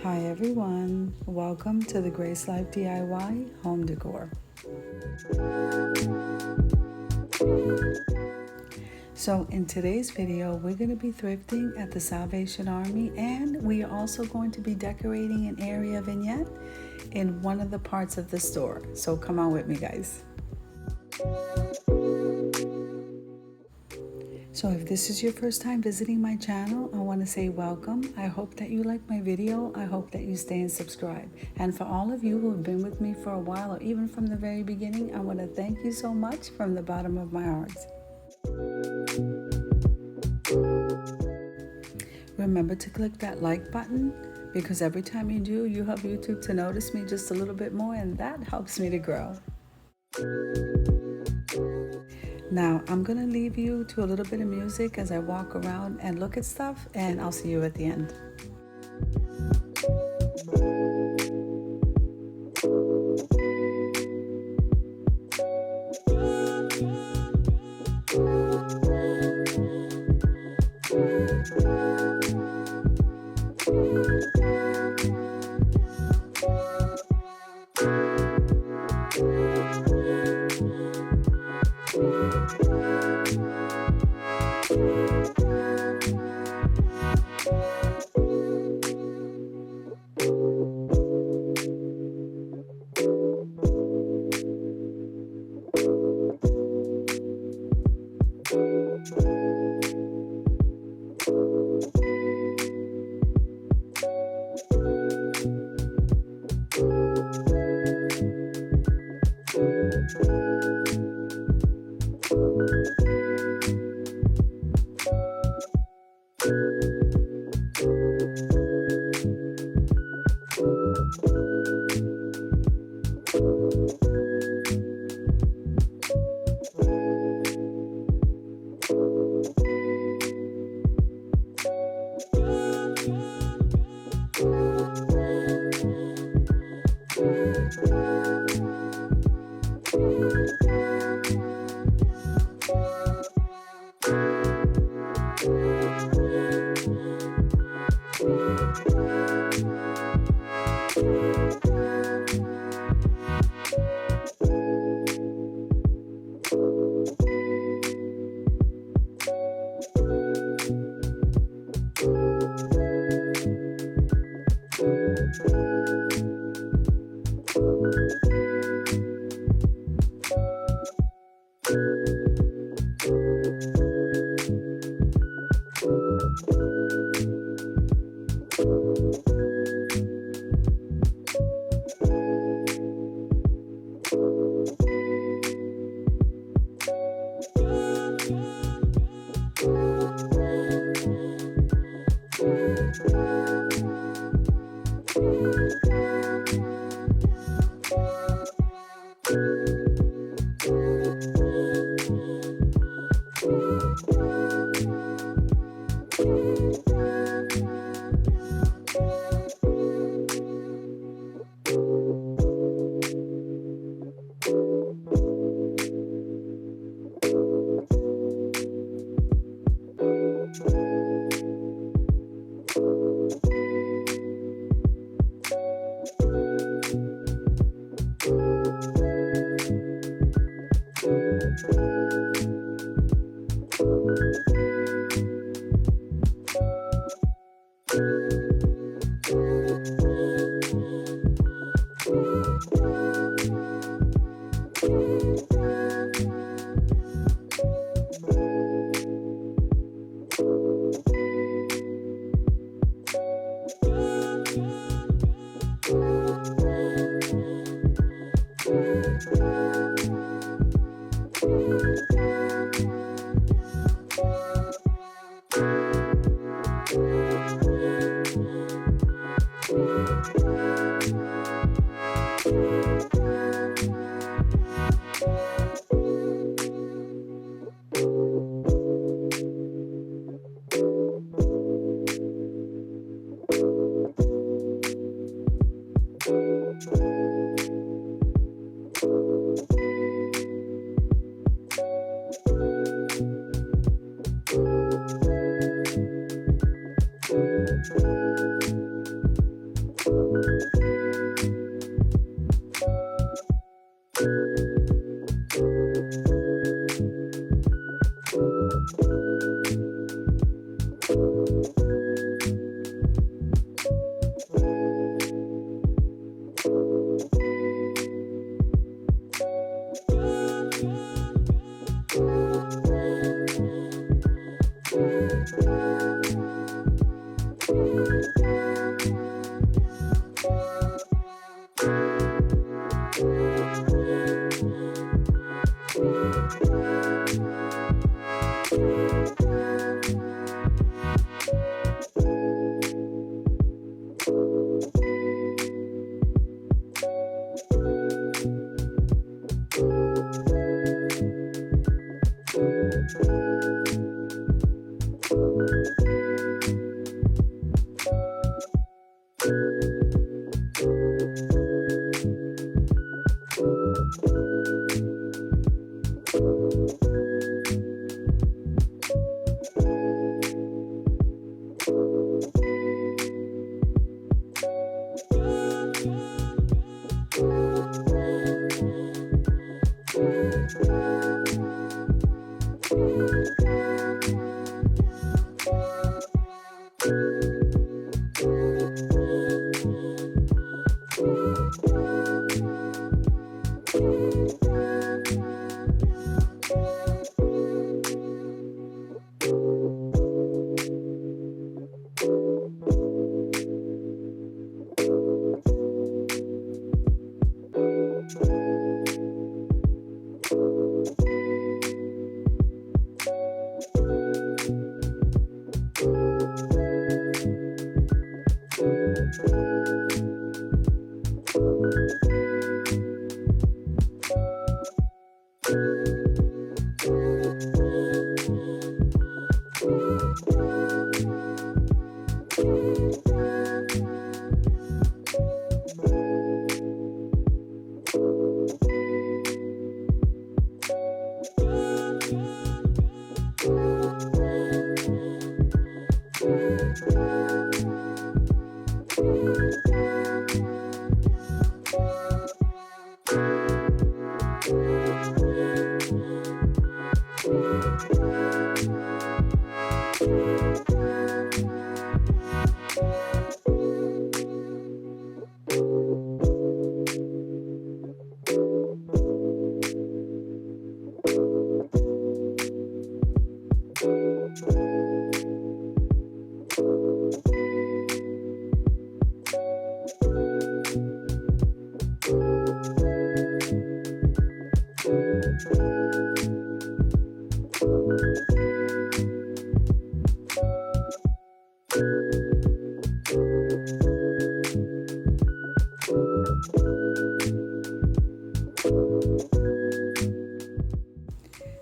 Hi everyone, welcome to the Grace Life DIY Home Decor. So in today's video, we're going to be thrifting at the Salvation Army, and we are also going to be decorating an area vignette in one of the parts of the store. So come on with me, guys. So if this is your first time visiting my channel, I want to say welcome. I hope that you like my video. I hope that you stay and subscribe. And for all of you who have been with me for a while, or even from the very beginning, I want to thank you so much from the bottom of my heart. Remember to click that like button, because every time you do, you help YouTube to notice me just a little bit more, and that helps me to grow. Now, I'm going to leave you to a little bit of music as I walk around and look at stuff, and I'll see you at the end.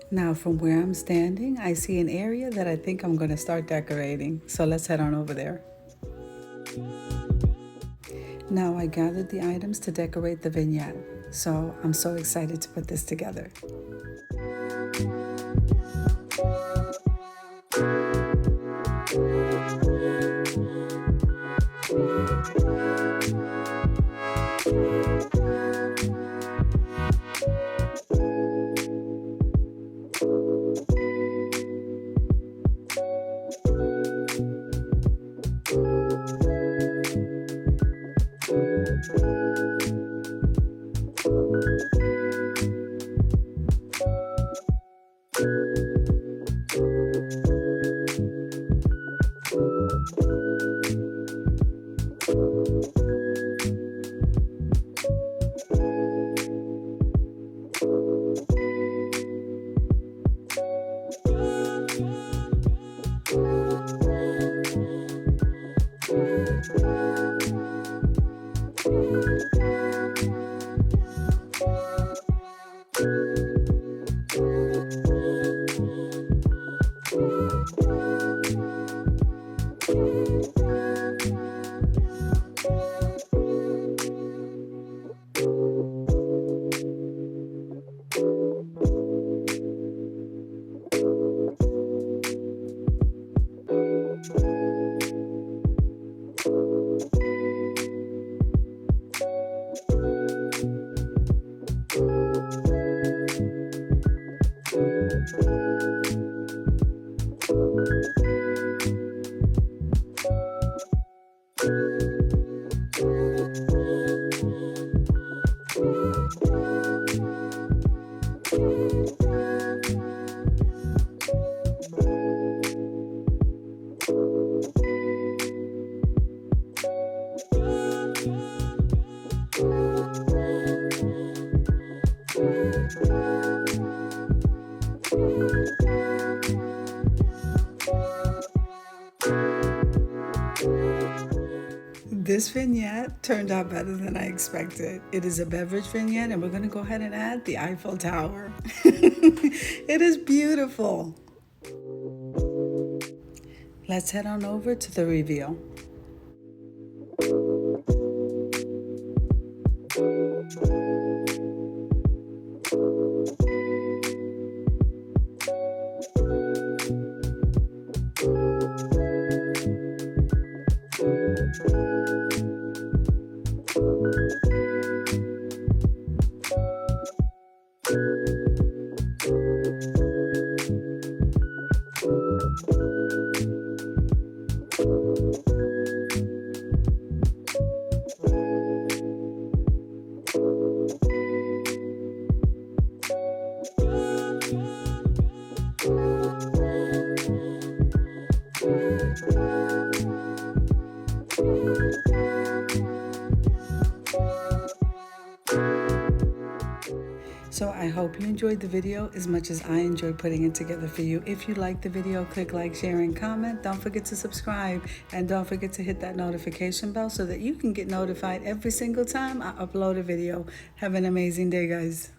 Now, from where I'm standing, I see an area that I think I'm going to start decorating. So let's head on over there. Now, I gathered the items to decorate the vignette. So I'm so excited to put this together. this vignette turned out better than I expected. It is a beverage vignette, and we're going to go ahead and add the Eiffel Tower. It is beautiful. Let's head on over to the reveal. So I hope you enjoyed the video as much as I enjoyed putting it together for you. If you liked the video, click like, share, and comment. Don't forget to subscribe, and don't forget to hit that notification bell so that you can get notified every single time I upload a video. Have an amazing day, guys.